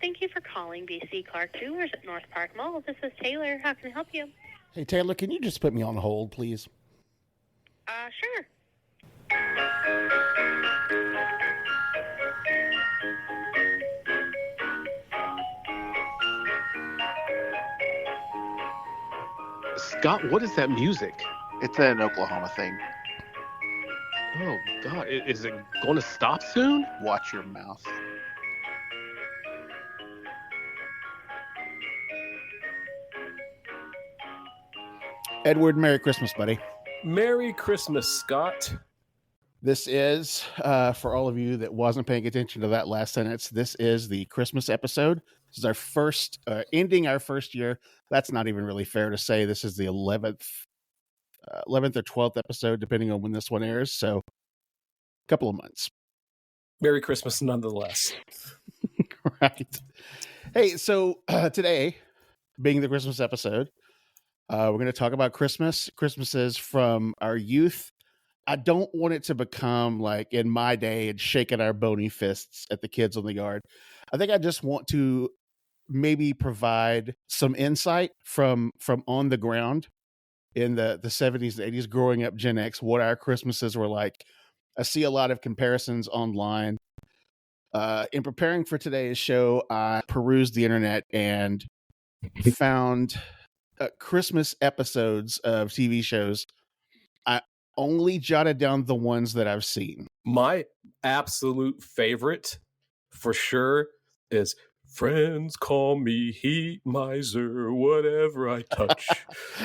Thank you for calling BC Car Tours at North Park Mall. This is Taylor. How can I help you? Hey, Taylor, can you just put me on hold, please? Sure. Scott, what is that music? It's an Oklahoma thing. Oh, God. Is it going to stop soon? Watch your mouth. Edward, Merry Christmas, buddy. Merry Christmas, Scott. This is, for all of you that wasn't paying attention to that last sentence, this is the Christmas episode. This is our first, ending our first year. That's not even really fair to say. This is the 11th or 12th episode, depending on when this one airs. So, a couple of months. Merry Christmas, nonetheless. Right. Hey, so today, being the Christmas episode, we're going to talk about Christmases from our youth. I don't want it to become like in my day and shaking our bony fists at the kids on the yard. I think I just want to maybe provide some insight from on the ground in the 70s and 80s, growing up Gen X, what our Christmases were like. I see a lot of comparisons online. In preparing for today's show, I perused the internet and found Christmas episodes of TV shows. I only jotted down the ones that I've seen. My absolute favorite, for sure, is Friends Call Me Heat Miser. Whatever I touch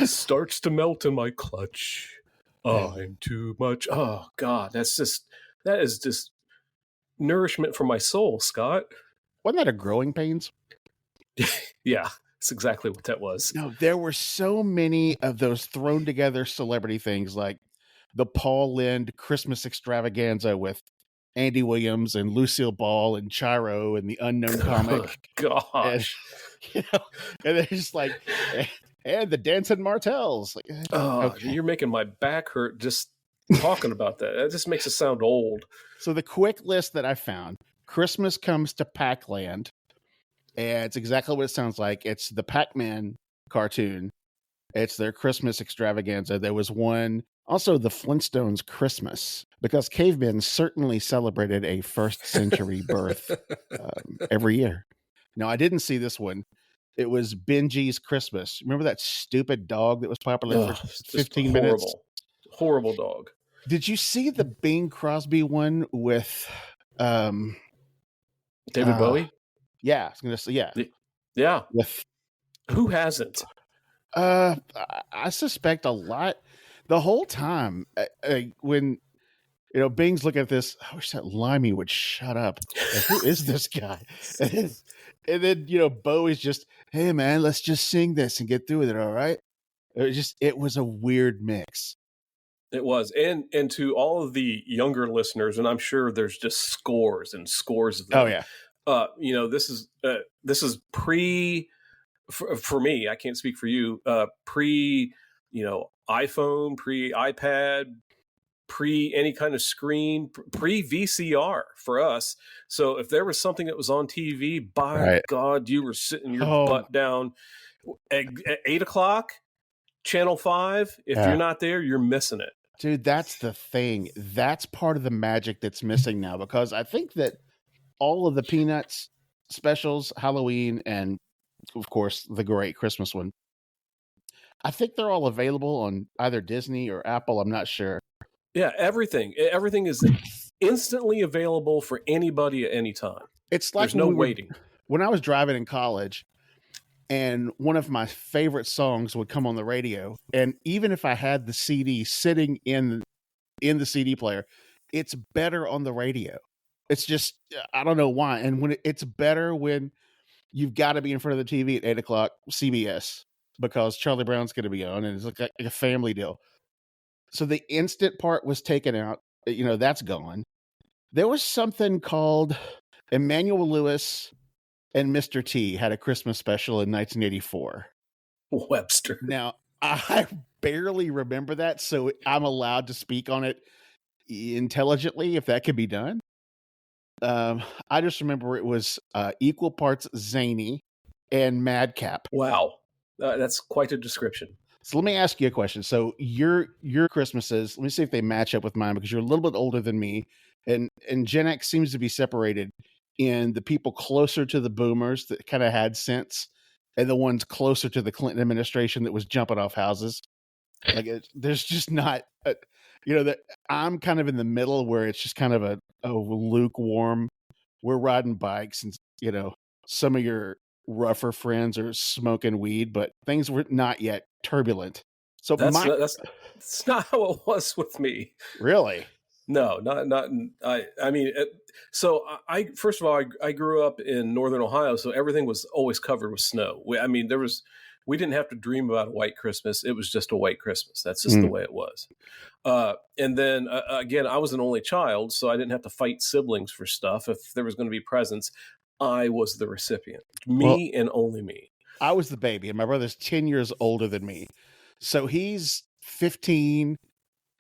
starts to melt in my clutch. I'm too much. Oh, God, that is just nourishment for my soul, Scott. Wasn't that a Growing Pains? Yeah, that's exactly what that was. No, there were so many of those thrown together celebrity things, like the Paul Lynde Christmas extravaganza with Andy Williams and Lucille Ball and Chiro and the Unknown Comic. Gosh. And, and they're just like, and the Dancing Martells. Like, okay. You're making my back hurt just talking about that. That just makes it sound old. So the quick list that I found: Christmas Comes to Pac-Land. And it's exactly what it sounds like. It's the Pac-Man cartoon. It's their Christmas extravaganza. There was one, also the Flintstones Christmas, because cavemen certainly celebrated a first century birth every year. No, I didn't see this one. It was Benji's Christmas. Remember that stupid dog that was popular for 15 minutes? Horrible dog. Did you see the Bing Crosby one with David Bowie? Yeah, I was gonna say yeah. With who hasn't? I suspect a lot. The whole time when Bing's looking at this, I wish that Limey would shut up. Like, who is this guy? And then Bowie's just, hey man, let's just sing this and get through with it. All right. It was a weird mix. It was, and to all of the younger listeners, and I'm sure there's just scores and scores of them. Oh yeah. This is pre, for me, I can't speak for you, pre, iPhone, pre iPad, pre any kind of screen, pre VCR for us. So if there was something that was on TV, by God, you were sitting your butt down at 8:00, Channel 5. If you're not there, you're missing it. Dude, that's the thing. That's part of the magic that's missing now, because I think that all of the Peanuts specials, Halloween, and of course the great Christmas one, I think they're all available on either Disney or Apple. I'm not sure. Yeah, everything is instantly available for anybody at any time. It's like there's no waiting. When I was driving in college, and one of my favorite songs would come on the radio, and even if I had the CD sitting in the CD player, it's better on the radio. It's just, I don't know why. And when it's better when you've got to be in front of the TV at 8:00 CBS, because Charlie Brown's going to be on, and it's like a family deal. So the instant part was taken out. That's gone. There was something called Emmanuel Lewis and Mr. T had a Christmas special in 1984. Webster. Now, I barely remember that, so I'm allowed to speak on it intelligently if that can be done. I just remember it was equal parts zany and madcap. Wow, that's quite a description. So let me ask you a question. So your Christmases, let me see if they match up with mine, because you're a little bit older than me, and Gen X seems to be separated in the people closer to the boomers that kind of had sense, and the ones closer to the Clinton administration that was jumping off houses. Like there's just not, that I'm kind of in the middle where it's just kind of a lukewarm. We're riding bikes, and some of your rougher friends are smoking weed, but things were not yet turbulent. So that's not how it was with me. Really? No, not. I mean, so I first of all, I grew up in northern Ohio, so everything was always covered with snow. We didn't have to dream about a white Christmas. It was just a white Christmas. That's just the way it was. And then again, I was an only child, so I didn't have to fight siblings for stuff. If there was going to be presents, I was the recipient. And only me. I was the baby, and my brother's 10 years older than me. So he's 15,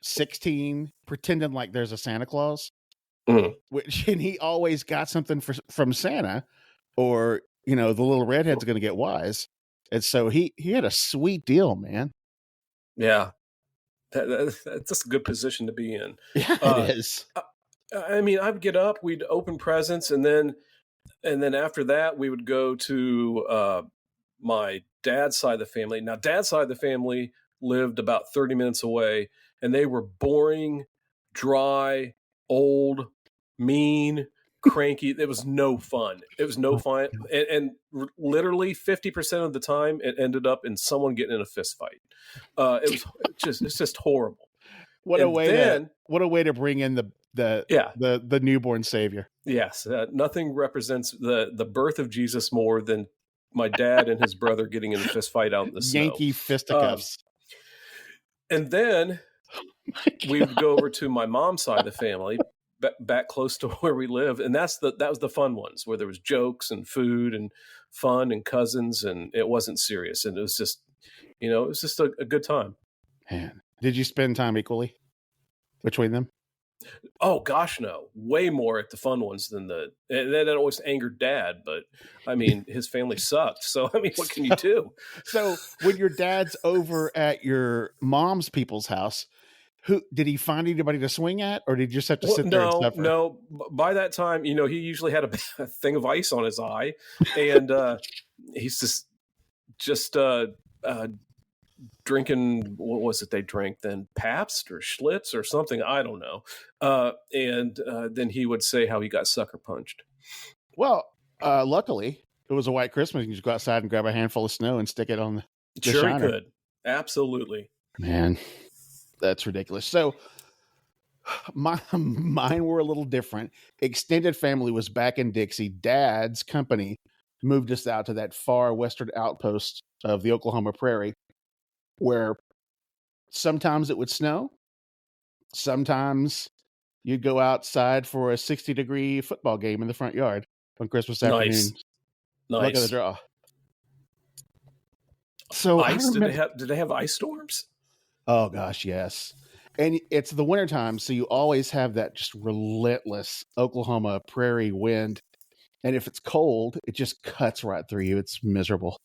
16, pretending like there's a Santa Claus, and he always got something from Santa, or, the little redhead's going to get wise. And so he had a sweet deal, man. Yeah. That's a good position to be in. Yeah, it is. I mean, I'd get up, we'd open presents, and then after that, we would go to my dad's side of the family. Now, dad's side of the family lived about 30 minutes away, and they were boring, dry, old, mean, cranky. It was no fun. And literally 50% of the time, it ended up in someone getting in a fist fight. It's just horrible. What a way to bring in the newborn savior. Yes, nothing represents the birth of Jesus more than my dad and his brother getting in a fist fight out in the snow. Yankee fisticuffs. And then we would go over to my mom's side of the family, back close to where we live, and that was the fun ones, where there was jokes and food and fun and cousins, and it wasn't serious, and it was just a good time. Man, did you spend time equally between them? Oh gosh, no, way more at the fun ones than and that always angered Dad, but I mean, his family sucked, so I mean, what can you do? So when your dad's over at your mom's people's house, who did he find anybody to swing at, or did you just have to sit there and suffer? No. By that time, he usually had a thing of ice on his eye, and he's just drinking. What was it they drank then? Pabst or Schlitz or something? I don't know. And then he would say how he got sucker punched. Well, luckily it was a white Christmas. You can just go outside and grab a handful of snow and stick it on the Sure, shiner. he could. Absolutely. Man, that's ridiculous. So mine were a little different. Extended family was back in Dixie. Dad's company moved us out to that far western outpost of the Oklahoma prairie, where sometimes it would snow. Sometimes you'd go outside for a 60-degree football game in the front yard on Christmas afternoon. Nice. Look at the draw. So ice? Did they have ice storms? Oh gosh, yes. And it's the wintertime, so you always have that just relentless Oklahoma prairie wind. And if it's cold, it just cuts right through you. It's miserable.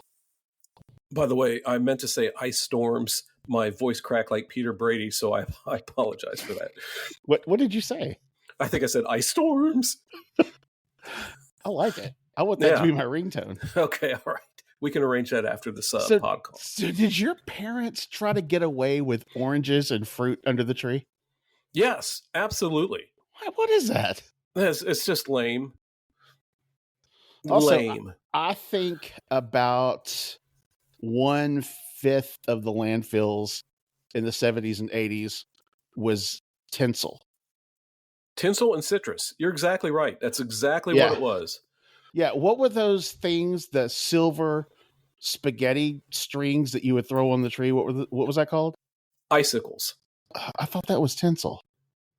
By the way, I meant to say ice storms. My voice cracked like Peter Brady, so I apologize for that. What did you say? I think I said ice storms. I like it. I want that to be my ringtone. Okay, all right. We can arrange that after the pod call. So did your parents try to get away with oranges and fruit under the tree? Yes, absolutely. What is that? It's just lame. Also, lame. I think about 1/5 of the landfills in the 70s and 80s was tinsel. Tinsel and citrus. You're exactly right. That's exactly what it was. Yeah. What were those things, the silver spaghetti strings that you would throw on the tree? What was that called? Icicles. I thought that was tinsel.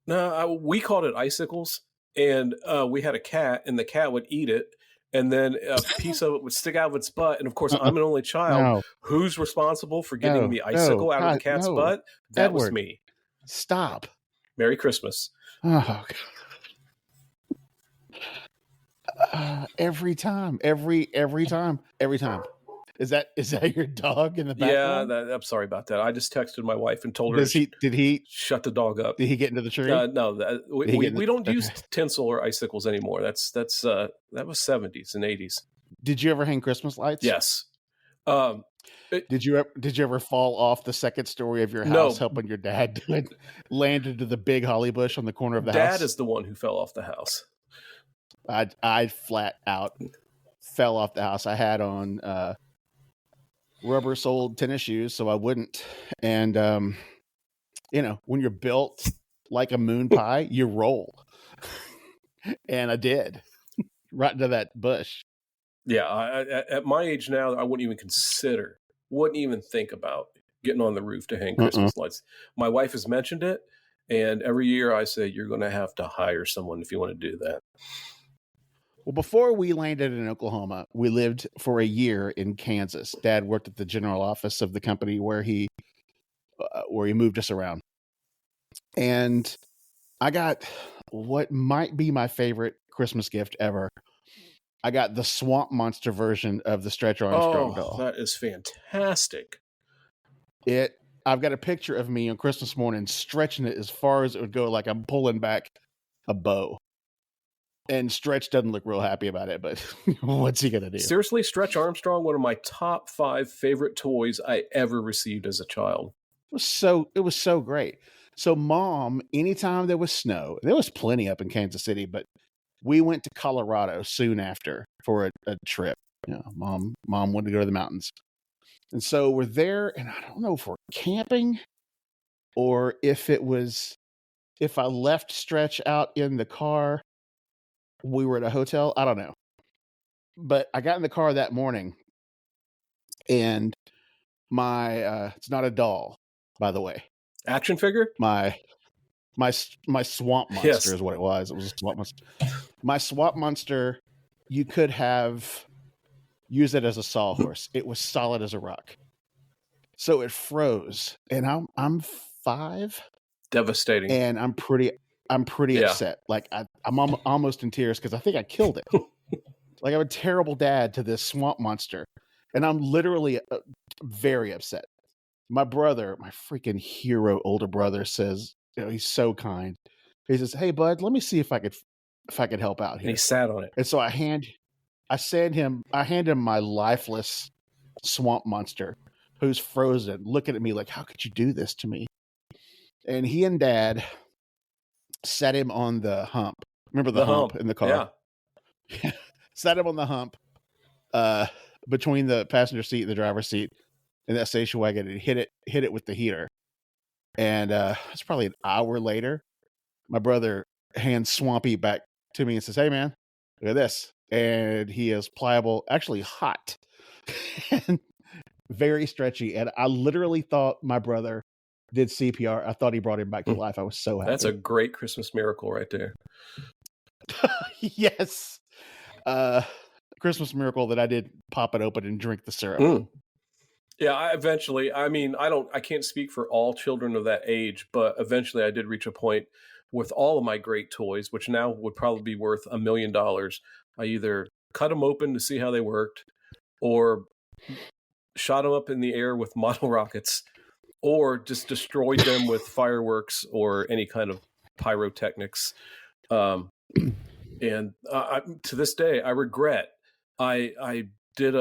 No, we called it icicles, and we had a cat, and the cat would eat it, and then a piece of it would stick out of its butt. And of course, I'm an only child. No. Who's responsible for getting the icicle out of the cat's butt? That was me. Stop. Merry Christmas. Oh, God. Every time. Is that your dog in the Yeah, background? I'm sorry about that. I just texted my wife and told her Did he shut the dog up. get into the tree? No, Did he get in we the- don't use okay. tinsel or icicles anymore. That was 70s and 80s. Did you ever hang Christmas lights? Yes. Did you ever fall off the second story of your No. house helping your dad do it? Land into the big holly bush on the corner of the house? Dad is the one who fell off the house. I flat out fell off the house. I had on rubber soled tennis shoes so I wouldn't. And when you're built like a moon pie, you roll. And I did right into that bush. Yeah, at my age now, I wouldn't even think about getting on the roof to hang Christmas lights. My wife has mentioned it, and every year I say, you're going to have to hire someone if you want to do that. Well, before we landed in Oklahoma, we lived for a year in Kansas. Dad worked at the general office of the company where he moved us around. And I got what might be my favorite Christmas gift ever. I got the Swamp Monster version of the Stretch Armstrong doll. That is fantastic. I've got a picture of me on Christmas morning stretching it as far as it would go, like I'm pulling back a bow. And Stretch doesn't look real happy about it, but what's he gonna do? Seriously, Stretch Armstrong, one of my top 5 favorite toys I ever received as a child. It was so great. So Mom, anytime there was snow, there was plenty up in Kansas City, but we went to Colorado soon after for a trip. Mom wanted to go to the mountains. And so we're there, and I don't know if we're camping or if I left Stretch out in the car, we were at a hotel. I don't know. But I got in the car that morning, and my it's not a doll, by the way. Action figure? My swamp monster is what it was. It was a swamp monster. My swamp monster, you could use it as a sawhorse. It was solid as a rock. So it froze, and I'm 5. Devastating. And I'm pretty upset. Like I'm almost in tears because I think I killed it. Like I'm a terrible dad to this swamp monster, and I'm literally very upset. My brother, my freaking hero older brother, says, he's so kind. He says, "Hey bud, let me see if I could help out here." And he sat on it. And so I hand him my lifeless swamp monster who's frozen, looking at me like, "How could you do this to me?" And he and Dad set him on the hump. Remember the hump in the car? Yeah. Set him on the hump between the passenger seat and the driver's seat in that station wagon, and hit it with the heater. And it's probably an hour later, my brother hands Swampy back to me and says, "Hey man, look at this." And he is pliable, actually hot, and very stretchy. And I literally thought my brother did CPR. I thought he brought him back to life. I was so happy. That's a great Christmas miracle right there. Yes. Christmas miracle that I did pop it open and drink the syrup. Yeah, I can't speak for all children of that age, but eventually I did reach a point with all of my great toys, which now would probably be worth $1 million. I either cut them open to see how they worked, or shot them up in the air with model rockets, or just destroyed them with fireworks or any kind of pyrotechnics. And to this day, I regret I did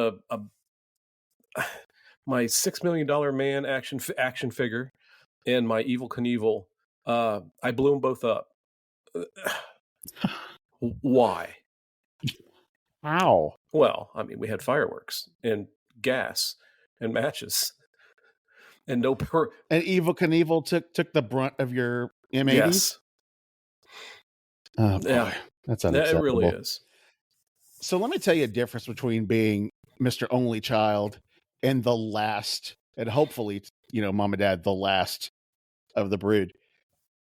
my $6 million man action figure and my Evel Knievel. I blew them both up. Why? How? Well, I mean, we had fireworks and gas and matches, and And Evel Knievel took the brunt of your M80s. Yes. Oh, boy. Yeah. That's unacceptable. It really is. So let me tell you a difference between being Mr. Only Child and the last, and hopefully, Mom and Dad, the last of the brood.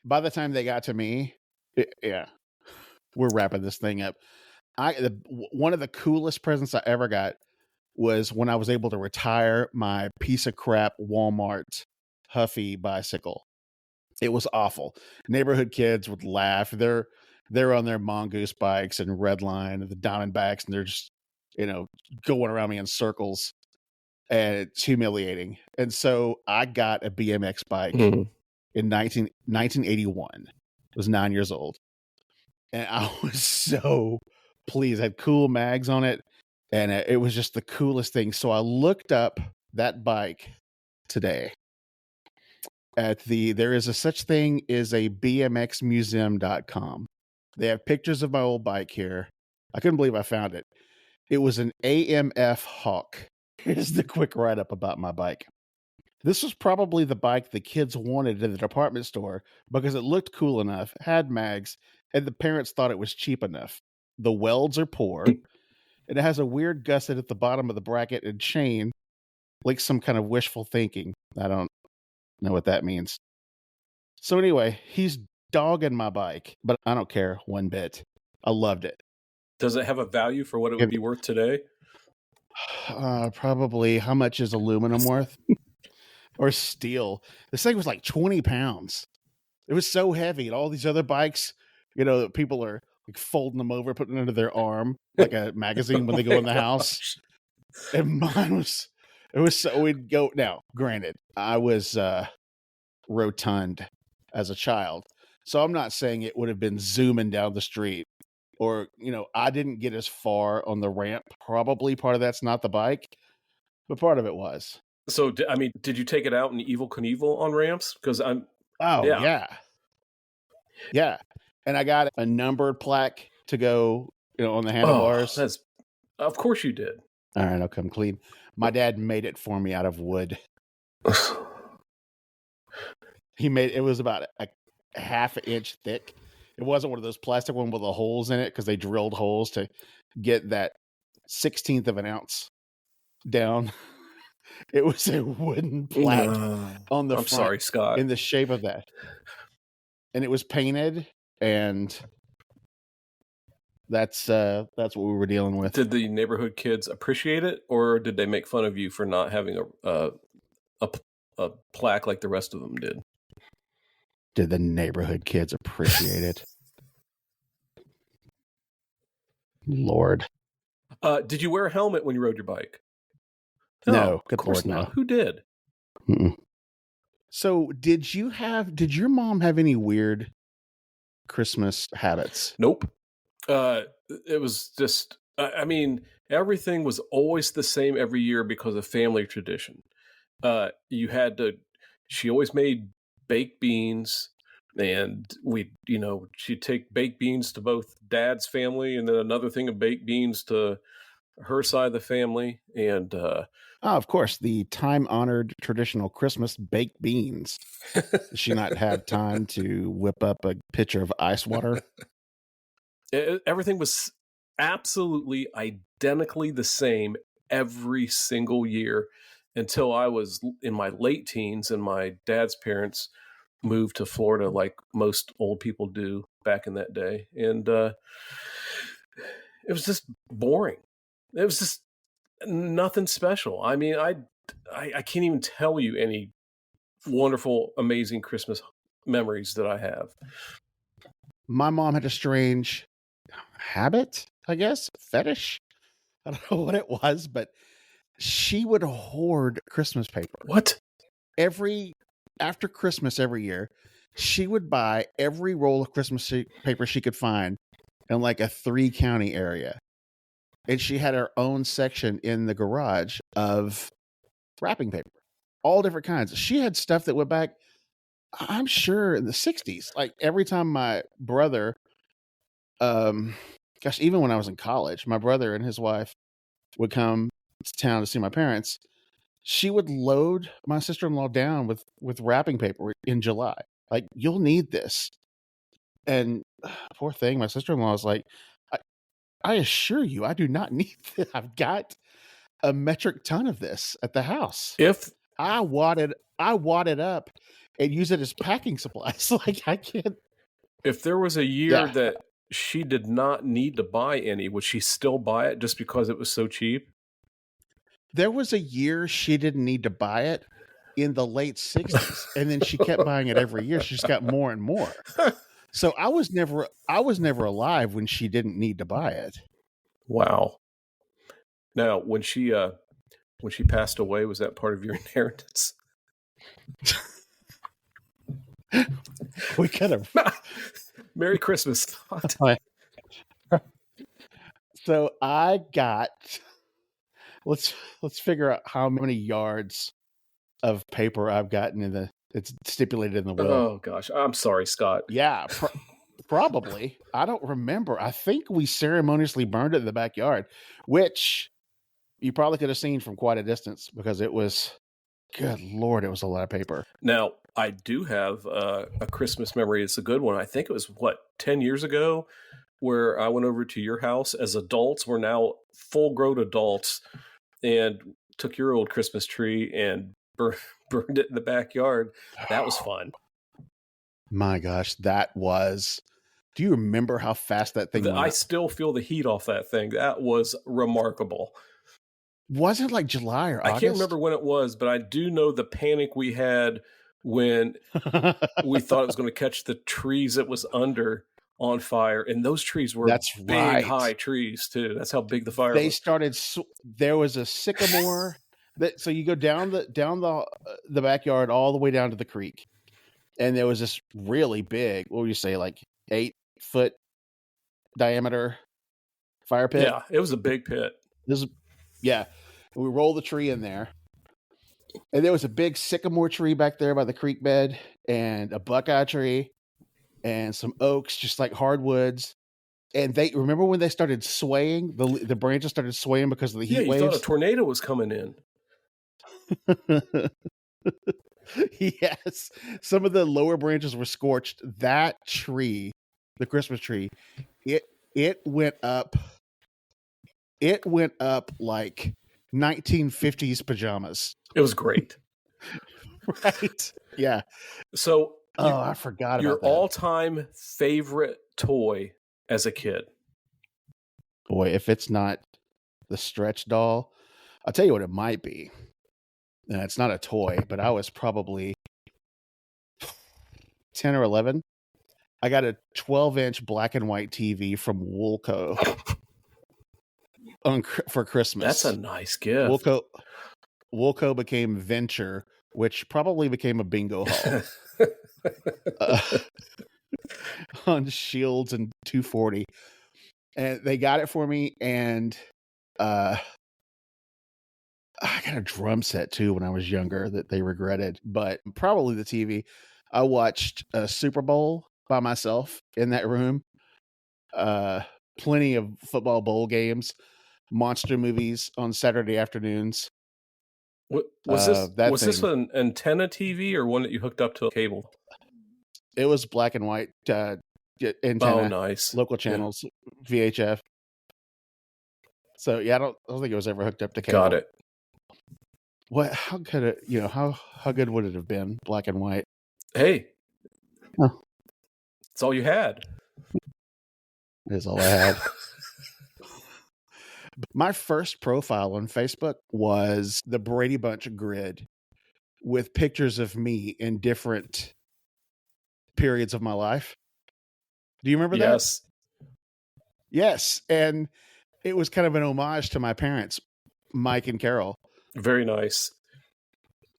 By the time they got to me, we're wrapping this thing up. One of the coolest presents I ever got was when I was able to retire my piece of crap Walmart Huffy bicycle. It was awful. Neighborhood kids would laugh. They're they're on their mongoose bikes and Redline and the Diamondbacks, and they're just, going around me in circles, and it's humiliating. And so I got a BMX bike in 1981. I was 9 years old, and I was so pleased. I had cool mags on it, and it was just the coolest thing. So I looked up that bike today there is a such thing as a bmxmuseum.com. They have pictures of my old bike here. I couldn't believe I found it. It was an AMF Hawk. Here's the quick write-up about my bike. This was probably the bike the kids wanted in the department store because it looked cool enough, had mags, and the parents thought it was cheap enough. The welds are poor. It has a weird gusset at the bottom of the bracket and chain, like some kind of wishful thinking. I don't know what that means. So anyway, he's dogging my bike, but I don't care one bit. I loved it. Does it have a value for what it would be worth today? Probably. How much is aluminum worth? Or steel? This thing was like 20 pounds. It was so heavy. And all these other bikes, people are like folding them over, putting it under their arm like a magazine when they go in the house. And mine was so we'd go. Now, granted, I was rotund as a child, so I'm not saying it would have been zooming down the street, or I didn't get as far on the ramp. Probably part of that's not the bike, but part of it was. So did you take it out in Evel Knievel on ramps? Because yeah, and I got a numbered plaque to go on the handlebars. Of course you did. All right, I'll come clean. My dad made it for me out of wood. It was about a half an inch thick. It wasn't one of those plastic ones with the holes in it, because they drilled holes to get that 1/16 of an ounce down. It was a wooden plaque on the front. I'm sorry, Scott. In the shape of that. And it was painted, and that's what we were dealing with. Did the neighborhood kids appreciate it, or did they make fun of you for not having a plaque like the rest of them did? Did the neighborhood kids appreciate it? Lord. Did you wear a helmet when you rode your bike? No, of course not. Who did? Mm-mm. So did your mom have any weird Christmas habits? Nope. It was just, everything was always the same every year because of family tradition. She always made baked beans, and she'd take baked beans to both Dad's family and then another thing of baked beans to her side of the family. And of course, the time-honored traditional Christmas baked beans. Does she not have time to whip up a pitcher of ice water? Everything was absolutely identically the same every single year until I was in my late teens and my dad's parents moved to Florida, like most old people do back in that day. And it was just boring. It was just nothing special. I can't even tell you any wonderful, amazing Christmas memories that I have. My mom had a strange habit, I guess, fetish. I don't know what it was, but she would hoard Christmas paper. What? After Christmas every year, she would buy every roll of Christmas paper she could find in like a 3-county area. And she had her own section in the garage of wrapping paper, all different kinds. She had stuff that went back, I'm sure, in the 60s. Like every time my brother, even when I was in college, my brother and his wife would come to town to see my parents, she would load my sister-in-law down with wrapping paper in July. Like, you'll need this. And poor thing, my sister-in-law was like, I assure you, I do not need this. I've got a metric ton of this at the house. If I wad it up and use it as packing supplies. Like, I can't. If there was a year that she did not need to buy any, would she still buy it just because it was so cheap? There was a year she didn't need to buy it in the late 60s, and then she kept buying it every year. She just got more and more. So I was never alive when she didn't need to buy it. Wow. Now, when she passed away, was that part of your inheritance? We could have. Merry Christmas. So I got. Let's figure out how many yards of paper I've gotten in the. It's stipulated in the will. Oh gosh, I'm sorry, Scott. Yeah, probably. I don't remember. I think we ceremoniously burned it in the backyard, which you probably could have seen from quite a distance because it was. Good Lord, it was a lot of paper. Now, I do have a Christmas memory. It's a good one. I think it was, 10 years ago, where I went over to your house as adults. We're now full-grown adults, and took your old Christmas tree and burned it in the backyard. That was fun. My gosh, that was... Do you remember how fast that thing went? I still feel the heat off that thing. That was remarkable. Was it like July or August? I can't remember when it was, but I do know the panic we had when we thought it was going to catch the trees it was under on fire. And those trees were big, high trees, too. That's how big the fire was. Started... There was a sycamore... So you go down the backyard all the way down to the creek. And there was this really big, what would you say, like 8-foot diameter fire pit? Yeah, it was a big pit. Yeah. We rolled the tree in there. And there was a big sycamore tree back there by the creek bed, and a buckeye tree, and some oaks, just like hardwoods. And remember when they started swaying? The branches started swaying because of the heat waves? Yeah, you thought a tornado was coming in. Yes. Some of the lower branches were scorched. That tree, the Christmas tree, it went up like 1950s pajamas. It was great. Right. Yeah. So I forgot about your that. all-time favorite toy as a kid. Boy, if it's not the stretch doll, I'll tell you what it might be. And it's not a toy, but I was probably 10 or 11. I got a 12-inch black and white TV from Woolco for Christmas. That's a nice gift. Woolco became Venture, which probably became a bingo hall on Shields and 240. And they got it for me, and I got a drum set too when I was younger that they regretted, but probably the TV. I watched a Super Bowl by myself in that room. Plenty of football bowl games, monster movies on Saturday afternoons. Was this an antenna TV or one that you hooked up to a cable? It was black and white antenna. Oh, nice. Local channels, yeah. VHF. So yeah, I don't think it was ever hooked up to cable. Got it. What? How could it? How good would it have been? Black and white. Hey, oh. It's all you had. It is all I had. My first profile on Facebook was the Brady Bunch grid with pictures of me in different periods of my life. Do you remember that? Yes. Yes, and it was kind of an homage to my parents, Mike and Carol. Very nice.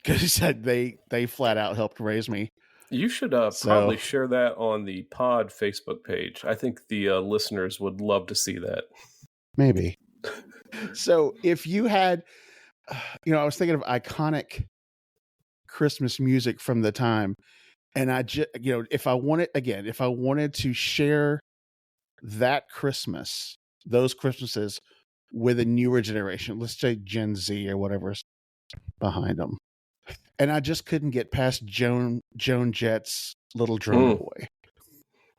Because they flat out helped raise me. You should probably share that on the pod Facebook page. I think the listeners would love to see that. Maybe. So if you had, I was thinking of iconic Christmas music from the time, and I just, if I wanted to share that Christmas, those Christmases with a newer generation, let's say Gen Z or whatever's behind them. And I just couldn't get past Joan Jett's Little Drummer Boy.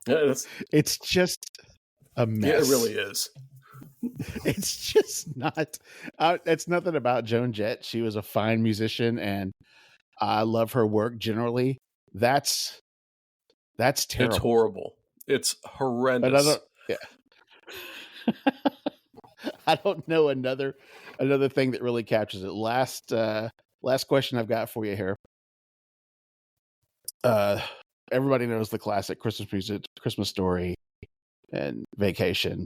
Yeah, it's just a mess. Yeah, it really is. It's just not. It's nothing about Joan Jett. She was a fine musician, and I love her work generally. That's terrible. It's horrible. It's horrendous. I don't know another thing that really captures it. Last question I've got for you here. everybody knows the classic Christmas music, Christmas Story, and Vacation,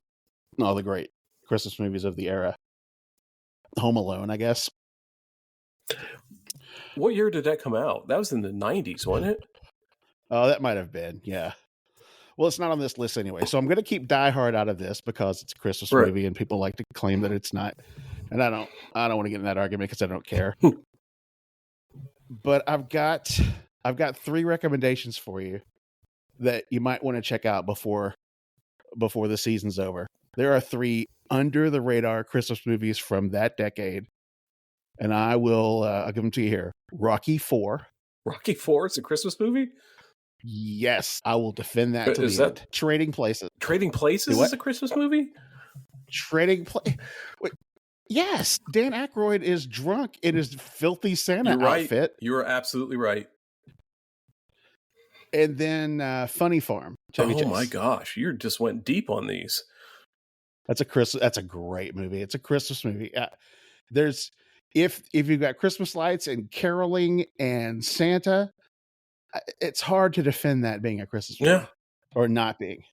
and all the great Christmas movies of the era. Home Alone, I guess. What year did that come out? That was in the 90s, wasn't it? Oh, that might have been, yeah. Well, it's not on this list anyway, so I'm going to keep Die Hard out of this because it's a Christmas movie, and people like to claim that it's not. And I don't want to get in that argument because I don't care. But I've got 3 recommendations for you that you might want to check out before the season's over. There are 3 under the radar Christmas movies from that decade, and I'll give them to you here. Rocky IV. Rocky IV is a Christmas movie? Yes, I will defend that to the end. Trading Places. Trading Places is a Christmas movie? Yes, Dan Aykroyd is drunk in his filthy Santa outfit. You are absolutely right. And then Funny Farm. My gosh, you just went deep on these. That's a great movie. It's a Christmas movie. There's if you've got Christmas lights and caroling and Santa, it's hard to defend that being a Christmas movie or not being.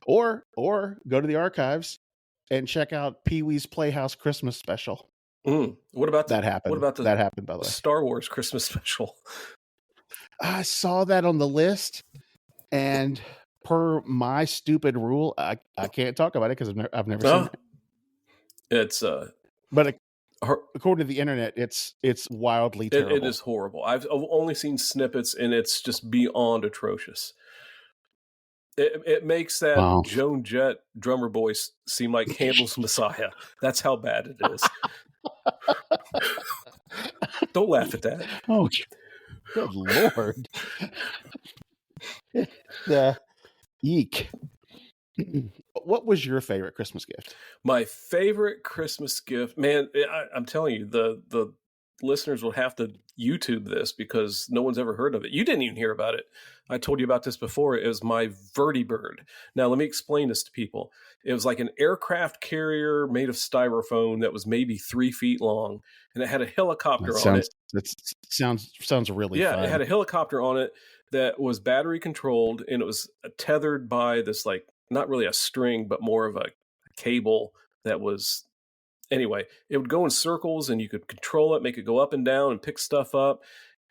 Or go to the archives and check out Pee-wee's Playhouse Christmas Special. What about that happened? What about that happened, by the way? Star Wars Christmas Special? I saw that on the list, and per my stupid rule, I can't talk about it because I've never seen it. It's but according to the internet, it's wildly terrible. It is horrible. I've only seen snippets, and it's just beyond atrocious. It makes that Joan Jett drummer boy seem like Handel's Messiah. That's how bad it is. Don't laugh at that. Oh, good Lord. Eek. What was your favorite Christmas gift? My favorite Christmas gift, man, I'm telling you, the listeners will have to YouTube this because no one's ever heard of it. You didn't even hear about it. I told you about this before. It was my Vertibird. Now, let me explain this to people. It was like an aircraft carrier made of styrofoam that was maybe 3 feet long, and it had a helicopter on it. That sounds really fun. Yeah, it had a helicopter on it that was battery controlled, and it was tethered by this, like, not really a string, but more of a cable that was... Anyway, it would go in circles, and you could control it, make it go up and down, and pick stuff up.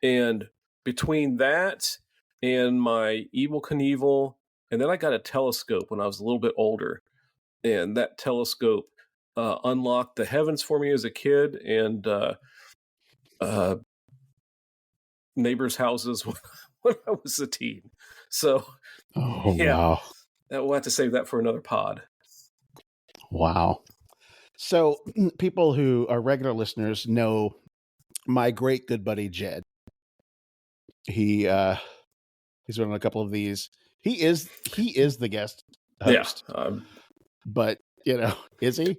And between that and my Evel Knievel, and then I got a telescope when I was a little bit older, and that telescope unlocked the heavens for me as a kid, and neighbors' houses when I was a teen. So, wow. We'll have to save that for another pod. Wow. So people who are regular listeners know my great good buddy Jed. He's been on a couple of these. He is the guest host. Yeah. But is he?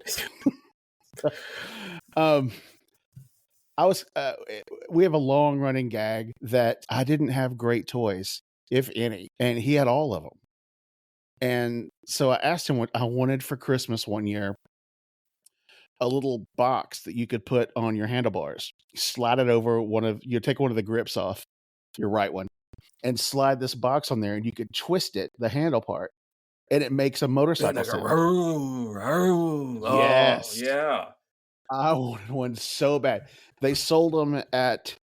We have a long running gag that I didn't have great toys, if any, and he had all of them. And so I asked him what I wanted for Christmas one year. A little box that you could put on your handlebars, slide it over you take one of the grips off your right one and slide this box on there, and you could twist it, the handle part, and it makes a motorcycle sound. Yes. Oh, yeah. I wanted one so bad. They sold them at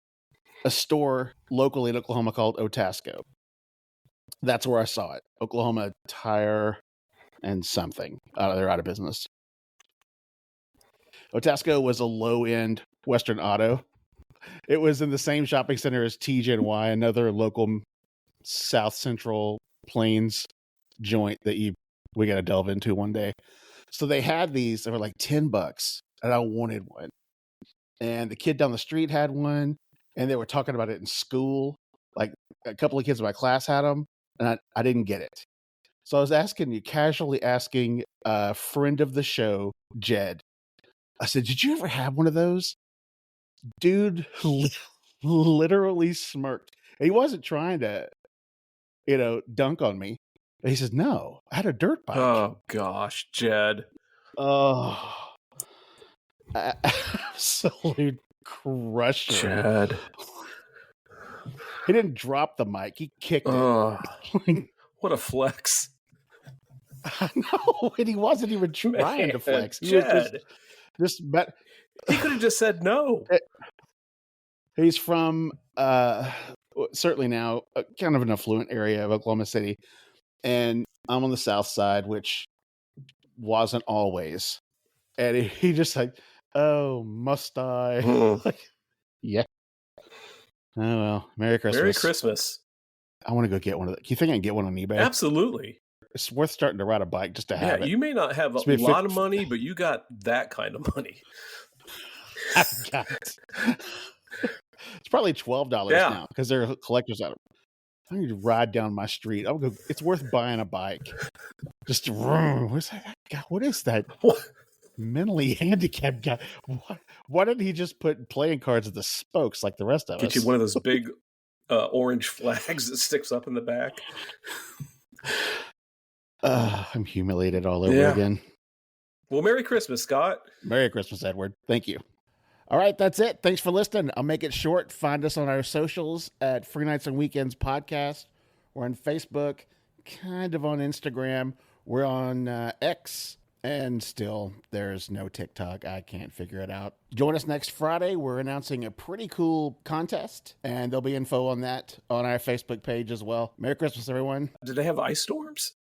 a store locally in Oklahoma called Otasco. That's where I saw it. Oklahoma Tire and something. They're out of business. Otasco was a low-end Western Auto. It was in the same shopping center as TGNY, another local South Central Plains joint that we got to delve into one day. So they had these. They were like $10, and I wanted one. And the kid down the street had one, and they were talking about it in school. Like a couple of kids in my class had them, and I didn't get it. So I was casually asking a friend of the show, Jed. I said, "Did you ever have one of those?" Dude literally smirked. And he wasn't trying to, dunk on me. He says, "No, I had a dirt bike." Oh, gosh, Jed. Oh, absolute crusher. Jed. He didn't drop the mic. He kicked it. What a flex. No, and he wasn't even trying to flex. He was Jed. just He could have just said no. He's from certainly now kind of an affluent area of Oklahoma City, and I'm on the south side, which wasn't always. And he just like, oh, must I? Like, yeah. Oh well, Merry Christmas. Merry Christmas. I want to go get one of the. You think I can get one on eBay? Absolutely. It's worth starting to ride a bike just to have it. You may not have a lot of money, but you got that kind of money. I've got it. It's probably $12 now because they're collectors out of. I need to ride down my street. I'll go. It's worth buying a bike. Just what's that? God, what is that? Mentally handicapped guy. Why didn't he just put playing cards at the spokes like the rest of us? Get you one of those big orange flags that sticks up in the back. I'm humiliated all over again. Well, Merry Christmas, Scott. Merry Christmas, Edward. Thank you. All right, that's it. Thanks for listening. I'll make it short. Find us on our socials at Free Nights and Weekends Podcast. We're on Facebook, kind of on Instagram. We're on X, and still there's no TikTok. I can't figure it out. Join us next Friday. We're announcing a pretty cool contest, and there'll be info on that on our Facebook page as well. Merry Christmas, everyone. Did they have ice storms?